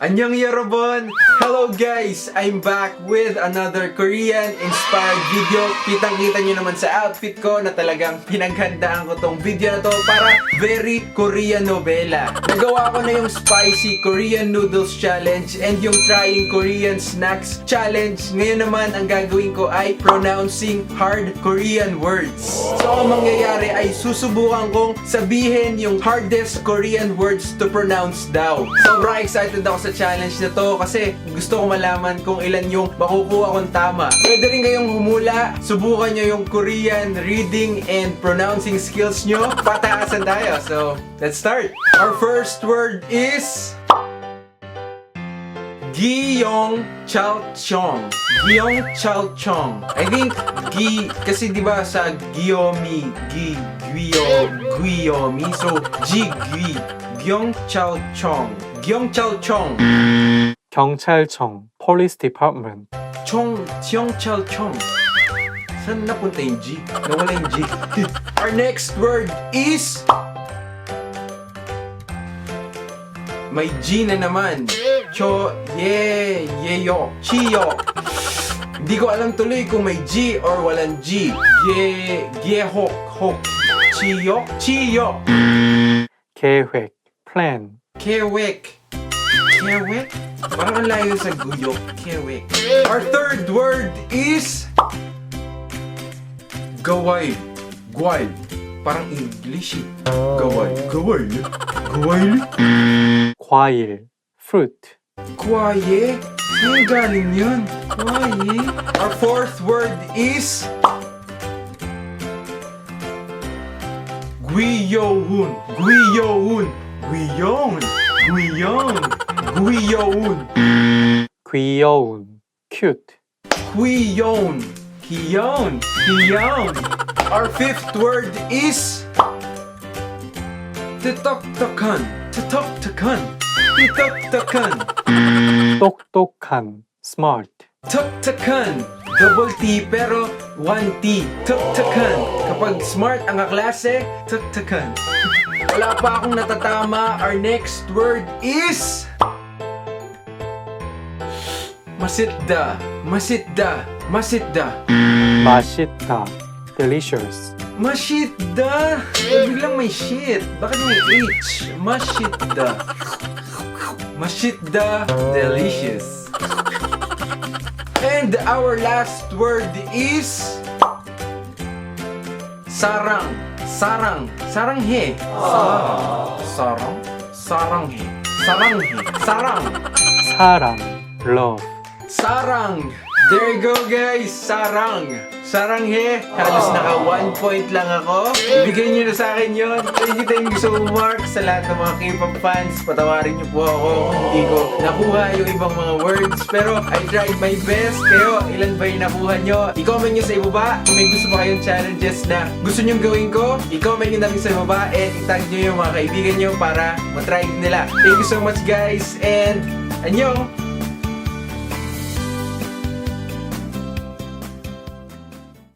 Annyeong Yorobon! Hello guys! I'm back with another Korean-inspired video. Kitang-kita nyo naman sa outfit ko na talagang pinaghandaan ko tong video na to para very Korean novela. Nagawa ko na yung Spicy Korean Noodles Challenge and yung Trying Korean Snacks Challenge. Ngayon naman, ang gagawin ko ay Pronouncing Hard Korean Words. So, ang mangyayari ay susubukan kong sabihin yung hardest Korean words to pronounce daw. Sobrang excited ako sa challenge na to kasi gusto ko malaman kung ilan yung makukuha kong tama. Pwede rin kayong humula, subukan nyo yung Korean reading and pronouncing skills nyo. Pataasan tayo. So, let's start. Our first word is Giyong Chalchong. Giyong Chalchong. I think kasi di ba sa Giyomi, Guyomi. So, Giyong Chalchong. Gyeongchalchong. 경찰청, Police Department. Gyeongchalchong. Saan napunta yung G? Nawala yung G. Our next word is may G na naman. Yeyo. Chiyo. Hindi ko alam tuloy kung may G or walang G. Hok. Chiyo. 계획, plan. Kewek. Parang ang layo sa guyok. Kewek. Our third word is gaway. Parang English eh. Gaway. 과일, fruit. Kwaye? Saan galing yun? Kwaye? Our fourth word is Guiyoun. 귀여운, cute. Guiyoun. Our fifth word is Titoktokan. 똑똑한, smart. Tuktakan. Double T pero one T. Tuktakan. Kapag smart ang kaklase, tuktakan. Wala pa akong natatama. Our next word is Masitda. 맛있다, delicious. Masitda. Biglang may shit. Bakit may H? Masitda. Delicious. And our last word is sarang. Saranghe. Saranghe. 사랑, love. Sarang. There you go guys. Saranghe. Halos naka 1 point lang ako. Ibigay nyo na sa akin yun. Thank you so much sa lahat ng mga K-pop fans. Patawarin nyo po ako kung hindi ko nakuha yung ibang mga words. Pero I tried my best. Kayo, ilan ba yung nakuha nyo? I-comment nyo sa ibaba kung may gusto pa kayong challenges na gusto nyo gawin ko. I-comment nyo na rin sa ibaba and i-tag nyo yung mga kaibigan nyo para matry nila. Thank you so much guys and annyeong!